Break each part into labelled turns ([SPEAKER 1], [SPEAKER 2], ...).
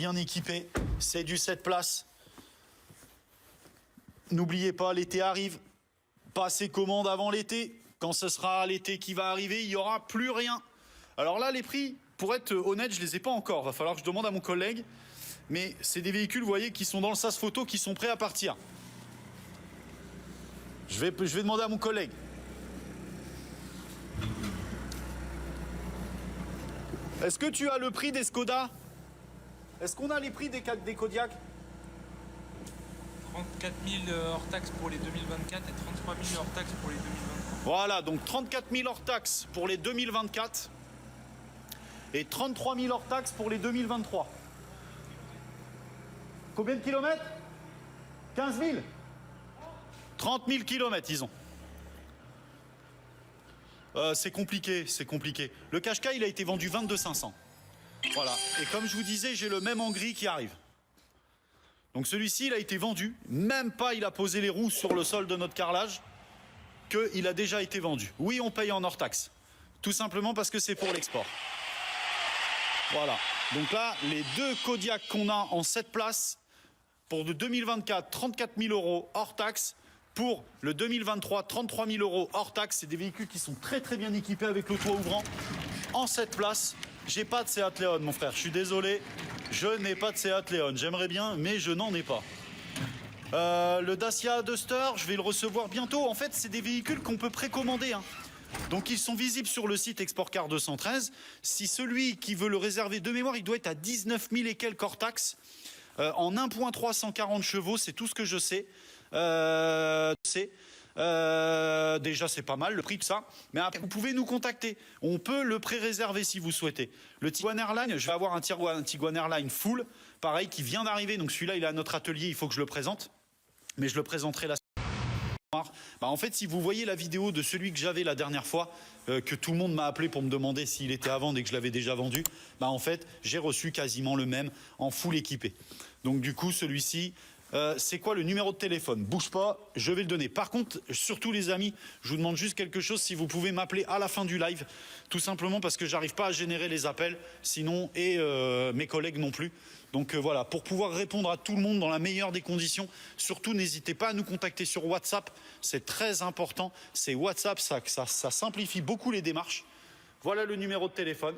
[SPEAKER 1] bien équipé. C'est du 7 places. N'oubliez pas, l'été arrive. Passez commande avant l'été. Quand ce sera l'été qui va arriver, il n'y aura plus rien. Alors là, les prix, pour être honnête, je ne les ai pas encore. Va falloir que je demande à mon collègue. Mais c'est des véhicules, vous voyez, qui sont dans le sas photo, qui sont prêts à partir. Je vais demander à mon collègue. Est-ce que tu as le prix des Skoda? Est-ce qu'on a les prix des Kodiaq?
[SPEAKER 2] 34 000 hors taxes pour les 2024 et 33 000 hors taxes pour les 2023.
[SPEAKER 1] Voilà, donc 34 000 hors taxes pour les 2024 et 33 000 hors taxes pour les 2023. Combien de kilomètres? 15 000? 30 000 kilomètres, ils ont. C'est compliqué, c'est compliqué. Le Qashqai, il a été vendu 22 500. Voilà. Et comme je vous disais, j'ai le même en gris qui arrive. Donc celui-ci, il a été vendu. Même pas, il a posé les roues sur le sol de notre carrelage, qu'il a déjà été vendu. Oui, on paye en hors taxe. Tout simplement parce que c'est pour l'export. Voilà. Donc là, les deux Kodiaq qu'on a en 7 places, pour le 2024, 34 000 € hors taxe. Pour le 2023, 33 000 € hors taxe. C'est des véhicules qui sont très très bien équipés avec le toit ouvrant. En 7 places, j'ai pas de Seat Leon, mon frère. Je suis désolé, je n'ai pas de Seat Leon. J'aimerais bien, mais je n'en ai pas. Le Dacia Duster, je vais le recevoir bientôt. En fait, c'est des véhicules qu'on peut précommander. Donc, ils sont visibles sur le site Export Car 213. Si celui qui veut le réserver de mémoire, il doit être à 19 000 et quelques hors taxe. En 1.3 140 chevaux, c'est tout ce que je sais. Déjà c'est pas mal le prix de ça, mais après, vous pouvez nous contacter, on peut le pré-réserver si vous souhaitez. Le Tiguan Airline, je vais avoir un Tiguan Airline full, pareil, qui vient d'arriver, donc celui-là il est à notre atelier, il faut que je le présente, mais je le présenterai la semaine. En fait, si vous voyez la vidéo de celui que j'avais la dernière fois, que tout le monde m'a appelé pour me demander s'il était à vendre et que je l'avais déjà vendu, en fait j'ai reçu quasiment le même en full équipé. Donc du coup celui-ci, c'est quoi le numéro de téléphone? Bouge pas, je vais le donner. Par contre, surtout les amis, je vous demande juste quelque chose, si vous pouvez m'appeler à la fin du live, tout simplement parce que j'arrive pas à générer les appels, sinon, et mes collègues non plus. Donc voilà, pour pouvoir répondre à tout le monde dans la meilleure des conditions, surtout n'hésitez pas à nous contacter sur WhatsApp, c'est très important. C'est WhatsApp, ça simplifie beaucoup les démarches. Voilà le numéro de téléphone.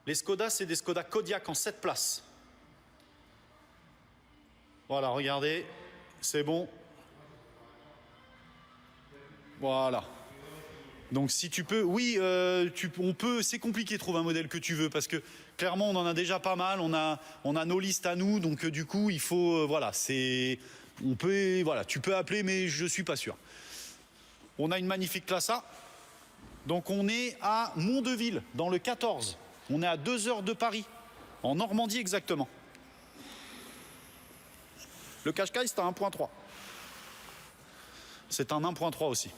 [SPEAKER 1] Les Skoda, c'est des Skoda Kodiaq en 7 places. Voilà, regardez, c'est bon. Voilà. Donc si tu peux, oui, on peut. C'est compliqué de trouver un modèle que tu veux parce que clairement on en a déjà pas mal. On a nos listes à nous, donc du coup il faut, voilà, tu peux appeler, mais je suis pas sûr. On a une magnifique classe A. Donc on est à Mondeville, dans le 14. On est à 2 heures de Paris, en Normandie exactement. Le Qashqai, c'est un 1.3. C'est un 1.3 aussi.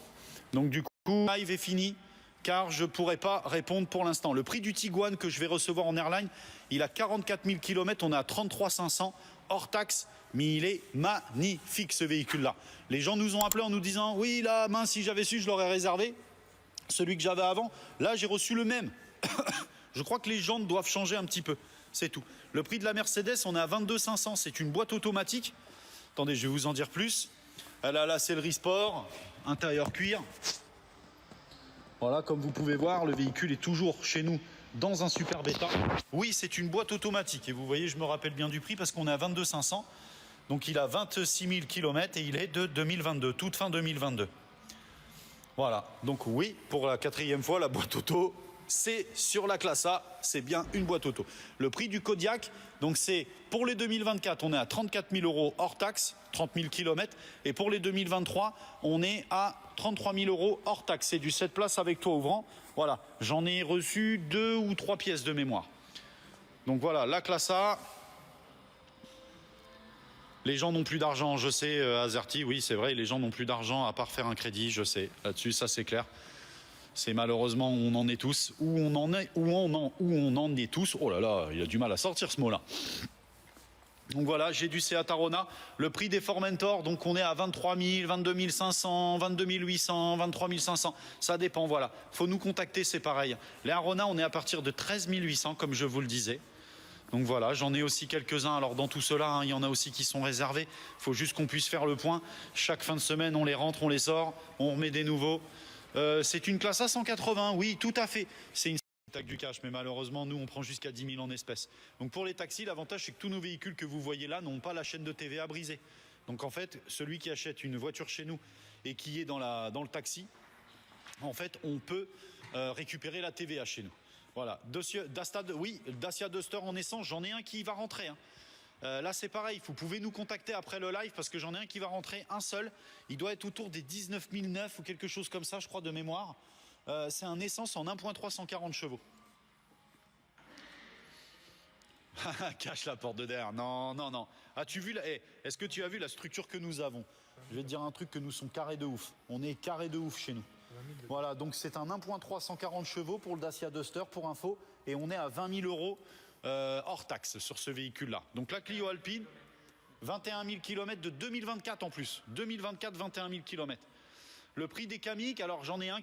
[SPEAKER 1] Donc du coup, le live est fini, car je ne pourrai pas répondre pour l'instant. Le prix du Tiguan que je vais recevoir en airline, il a 44 000 km, on est à 33 500 hors taxe, mais il est magnifique ce véhicule-là. Les gens nous ont appelés en nous disant, oui, là, mince, si j'avais su, je l'aurais réservé. Celui que j'avais avant, là, j'ai reçu le même. Je crois que les jantes doivent changer un petit peu, c'est tout. Le prix de la Mercedes, on est à 22 500, c'est une boîte automatique. Attendez, je vais vous en dire plus. Elle a la sellerie sport, intérieur cuir. Voilà, comme vous pouvez voir, le véhicule est toujours chez nous dans un super état. Oui, c'est une boîte automatique. Et vous voyez, je me rappelle bien du prix parce qu'on est à 22 500. Donc il a 26 000 km et il est de 2022, toute fin 2022. Voilà, donc oui, pour la 4e fois, la boîte auto, c'est sur la classe A, c'est bien une boîte auto. Le prix du Kodiaq, donc c'est pour les 2024, on est à 34 000 € hors taxe, 30 000 km. Et pour les 2023, on est à 33 000 € hors taxe. C'est du 7 places avec toit ouvrant. Voilà, j'en ai reçu 2 ou 3 pièces de mémoire. Donc voilà, la classe A. Les gens n'ont plus d'argent, je sais, Azerty, oui, c'est vrai, les gens n'ont plus d'argent à part faire un crédit, je sais. Là-dessus, ça c'est clair. C'est malheureusement où on en est tous, où on en est tous. Oh là là, il a du mal à sortir ce mot-là. Donc voilà, j'ai du Seat Arona. Le prix des Formentor, donc on est à 23 000, 22 500, 22 800, 23 500. Ça dépend, voilà. Faut nous contacter, c'est pareil. Les Arona, on est à partir de 13 800, comme je vous le disais. Donc voilà, j'en ai aussi quelques-uns. Alors dans tout cela, hein, il y en a aussi qui sont réservés. Il faut juste qu'on puisse faire le point. Chaque fin de semaine, on les rentre, on les sort, on remet des nouveaux. C'est une classe A180, oui, tout à fait. C'est une taxe du cash, mais malheureusement, nous, on prend jusqu'à 10 000 en espèces. Donc pour les taxis, l'avantage, c'est que tous nos véhicules que vous voyez là n'ont pas la chaîne de TVA brisée. Donc en fait, celui qui achète une voiture chez nous et qui est dans le taxi, en fait, on peut récupérer la TVA chez nous. Voilà, Dacia Duster en essence, j'en ai un qui va rentrer. Hein. Là c'est pareil, vous pouvez nous contacter après le live parce que j'en ai un qui va rentrer, un seul. Il doit être autour des 19 009 ou quelque chose comme ça, je crois, de mémoire. C'est un essence en 1.3 140 chevaux. Cache la porte de derrière. Non, non, non. As-tu vu est-ce que tu as vu la structure que nous avons? Je vais te dire un truc, que nous sommes carrés de ouf. On est carré de ouf chez nous. Voilà, donc c'est un 1.3 140 chevaux pour le Dacia Duster, pour info, et on est à 20 000 € hors taxe sur ce véhicule-là. Donc la Clio Alpine, 21 000 km de 2024 en plus. 2024, 21 000 km. Le prix des Kamiq, alors j'en ai un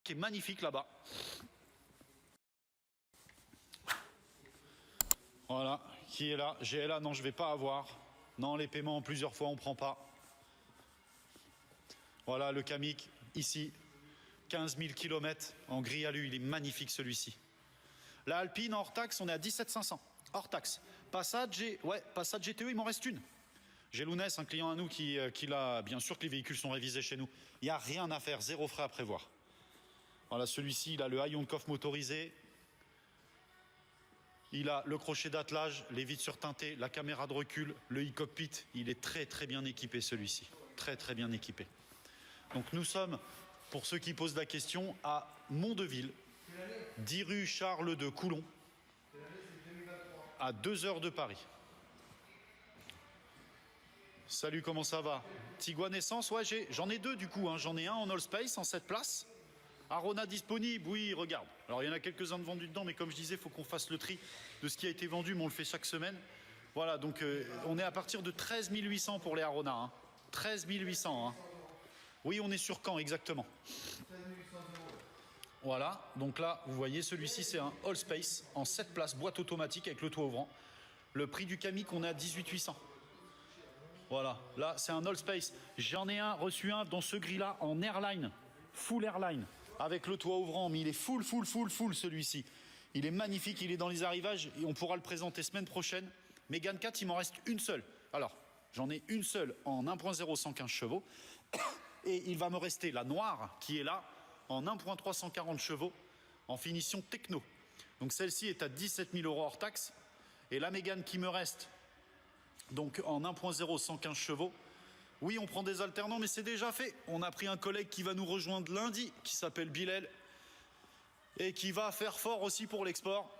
[SPEAKER 1] qui est magnifique là-bas. Voilà, qui est là. GLA, non, je ne vais pas avoir. Non, les paiements en plusieurs fois, on ne prend pas. Voilà le Kamiq, ici, 15 000 km en gris alu, il est magnifique celui-ci. La Alpine, hors taxe, on est à 17 500, hors taxe. Passat GTE, il m'en reste une. J'ai Lounès, un client à nous qui l'a, bien sûr que les véhicules sont révisés chez nous. Il n'y a rien à faire, zéro frais à prévoir. Voilà, celui-ci, il a le haillon de coffre motorisé. Il a le crochet d'attelage, les vitres surteintées, la caméra de recul, le e-cockpit. Il est très très bien équipé celui-ci, très très bien équipé. Donc nous sommes, pour ceux qui posent la question, à Mondeville, 10 rue Charles de Coulon, à 2 heures de Paris. Salut, comment ça va? Tiguan Essence, ouais, j'en ai deux du coup, hein. J'en ai un en All Space, en 7 places. Arona disponible, oui, regarde. Alors il y en a quelques-uns de vendus dedans, mais comme je disais, il faut qu'on fasse le tri de ce qui a été vendu, mais on le fait chaque semaine. Voilà, donc on est à partir de 13 800 pour les Arona, hein. 13 800, hein. Oui, on est sur Caen, exactement. Voilà, donc là, vous voyez, celui-ci, c'est un All Space en 7 places, boîte automatique avec le toit ouvrant. Le prix du Kamiq, on est à 18 800. Voilà, là, c'est un All Space. J'en ai reçu un dans ce gris-là, en airline, full airline, avec le toit ouvrant, mais il est full celui-ci. Il est magnifique, il est dans les arrivages et on pourra le présenter semaine prochaine. Mégane 4, il m'en reste une seule. Alors, j'en ai une seule en 1.0 115 chevaux. Et il va me rester la noire qui est là en 1.3 140 chevaux en finition techno. Donc celle-ci est à 17 000 € hors taxe. Et la Mégane qui me reste donc en 1.0 115 chevaux. Oui, on prend des alternants, mais c'est déjà fait. On a pris un collègue qui va nous rejoindre lundi, qui s'appelle Bilal, et qui va faire fort aussi pour l'export.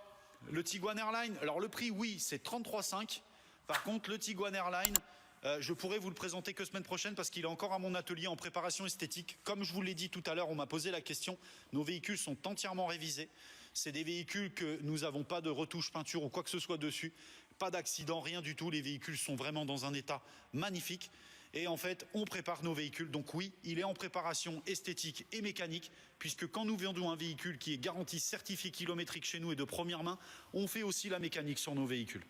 [SPEAKER 1] Le Tiguan Airline, alors le prix, oui, c'est 33,5. Par contre, le Tiguan Airline, je pourrais vous le présenter que semaine prochaine parce qu'il est encore à mon atelier en préparation esthétique. Comme je vous l'ai dit tout à l'heure, on m'a posé la question. Nos véhicules sont entièrement révisés. C'est des véhicules que nous n'avons pas de retouche peinture ou quoi que ce soit dessus. Pas d'accident, rien du tout. Les véhicules sont vraiment dans un état magnifique. Et en fait, on prépare nos véhicules. Donc oui, il est en préparation esthétique et mécanique, puisque quand nous vendons un véhicule qui est garanti certifié kilométrique chez nous et de première main, on fait aussi la mécanique sur nos véhicules.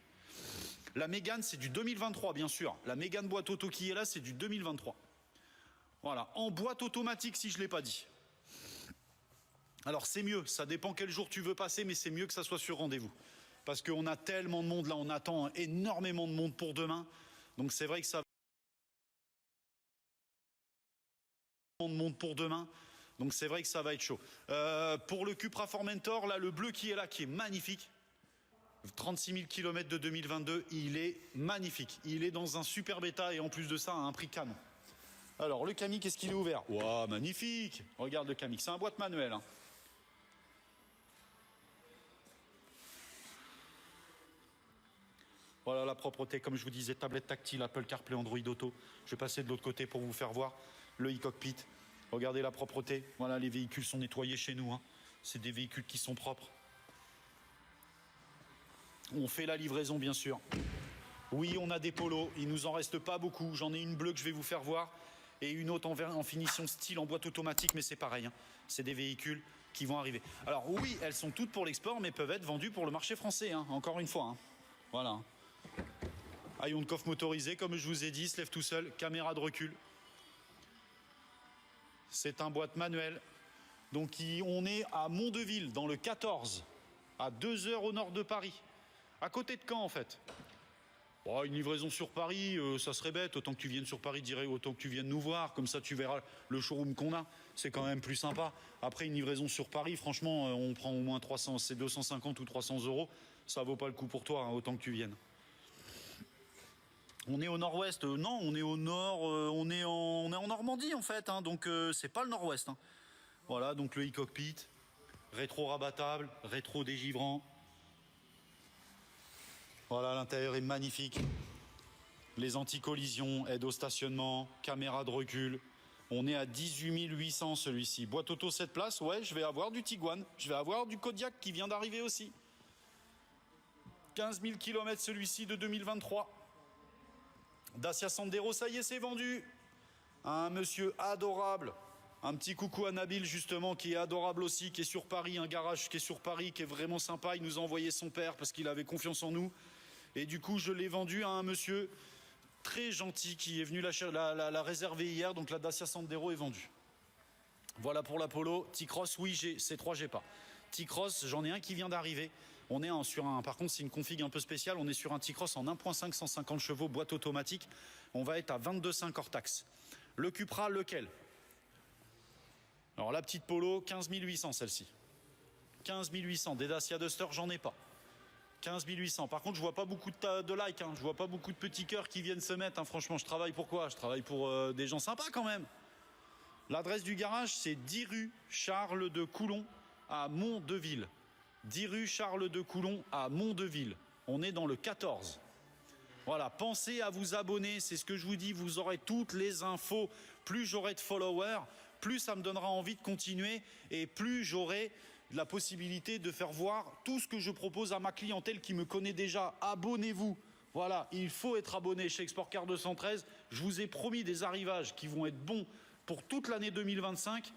[SPEAKER 1] La Mégane, c'est du 2023, bien sûr. La Mégane boîte auto qui est là, c'est du 2023. Voilà, en boîte automatique, si je ne l'ai pas dit. Alors, c'est mieux. Ça dépend quel jour tu veux passer, mais c'est mieux que ça soit sur rendez-vous. Parce qu'on a tellement de monde, là, on attend énormément de monde pour demain. Donc, c'est vrai que ça de monde pour demain. Donc, c'est vrai que ça va être chaud. Pour le Cupra Formentor, là, le bleu qui est là, qui est magnifique. 36 000 km de 2022, il est magnifique. Il est dans un superbe état et en plus de ça, à un prix canon. Alors, le Kamiq, est-ce qu'il est ouvert? Waouh, magnifique! Regarde le Kamiq, c'est un boîte manuel. Hein. Voilà la propreté, comme je vous disais, tablette tactile, Apple CarPlay, Android Auto. Je vais passer de l'autre côté pour vous faire voir le e-cockpit. Regardez la propreté. Voilà, les véhicules sont nettoyés chez nous. Hein. C'est des véhicules qui sont propres. On fait la livraison, bien sûr. Oui, on a des polos. Il nous en reste pas beaucoup. J'en ai une bleue que je vais vous faire voir et une autre en finition style en boîte automatique, mais c'est pareil. Hein. C'est des véhicules qui vont arriver. Alors oui, elles sont toutes pour l'export, mais peuvent être vendues pour le marché français, hein, encore une fois. Hein. Voilà. Haillon de coffre motorisé, comme je vous ai dit, se lève tout seul, caméra de recul. C'est un boîte manuel. Donc on est à Mondeville, dans le 14, à 2 heures au nord de Paris. À côté de Caen, en fait. Oh, une livraison sur Paris, ça serait bête. Autant que tu viennes sur Paris, autant que tu viennes nous voir. Comme ça, tu verras le showroom qu'on a. C'est quand même plus sympa. Après, une livraison sur Paris, franchement, on prend au moins 300, c'est 250 ou 300 €. Ça vaut pas le coup pour toi, hein, autant que tu viennes. On est au nord-ouest. Non, on est au nord. On est en Normandie, en fait. Hein, donc, c'est pas le nord-ouest. Hein. Voilà, donc le e-cockpit. Rétro rabattable, rétro dégivrant. Voilà, l'intérieur est magnifique. Les anti-collisions, aide au stationnement, caméra de recul. On est à 18 800 celui-ci. Boîte auto 7 places, ouais, je vais avoir du Tiguan. Je vais avoir du Kodiaq qui vient d'arriver aussi. 15 000 km celui-ci de 2023. Dacia Sandero, ça y est, c'est vendu. Un monsieur adorable. Un petit coucou à Nabil, justement, qui est adorable aussi, qui est sur Paris, un garage qui est sur Paris, qui est vraiment sympa. Il nous a envoyé son père parce qu'il avait confiance en nous. Et du coup, je l'ai vendu à un monsieur très gentil qui est venu la réserver hier. Donc la Dacia Sandero est vendue. Voilà pour la Polo. T-Cross, oui, C3, j'ai pas. T-Cross, j'en ai un qui vient d'arriver. On est sur un, par contre, c'est une config un peu spéciale. On est sur un T-Cross en 1.5, 150 chevaux, boîte automatique. On va être à 22,5 hors taxe. Le Cupra, lequel? Alors la petite Polo, 15 800 celle-ci. 15 800. Des Dacia Duster, j'en ai pas. 15 800. Par contre, je vois pas beaucoup de likes. Hein. Je vois pas beaucoup de petits cœurs qui viennent se mettre. Hein. Franchement, je travaille pour quoi? Je travaille pour des gens sympas quand même. L'adresse du garage, c'est 10 rue Charles de Coulon à Mondeville. 10 rue Charles de Coulon à Mondeville. On est dans le 14. Voilà, pensez à vous abonner. C'est ce que je vous dis. Vous aurez toutes les infos. Plus j'aurai de followers, plus ça me donnera envie de continuer et plus j'aurai la possibilité de faire voir tout ce que je propose à ma clientèle qui me connaît déjà. Abonnez-vous. Voilà, il faut être abonné chez Exportcar 213. Je vous ai promis des arrivages qui vont être bons pour toute l'année 2025.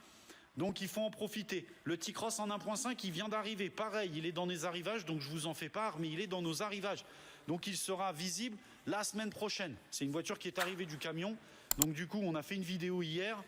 [SPEAKER 1] Donc il faut en profiter. Le T-Cross en 1.5, il vient d'arriver. Pareil, il est dans les arrivages, donc je vous en fais part, mais il est dans nos arrivages. Donc il sera visible la semaine prochaine. C'est une voiture qui est arrivée du camion. Donc du coup, on a fait une vidéo hier.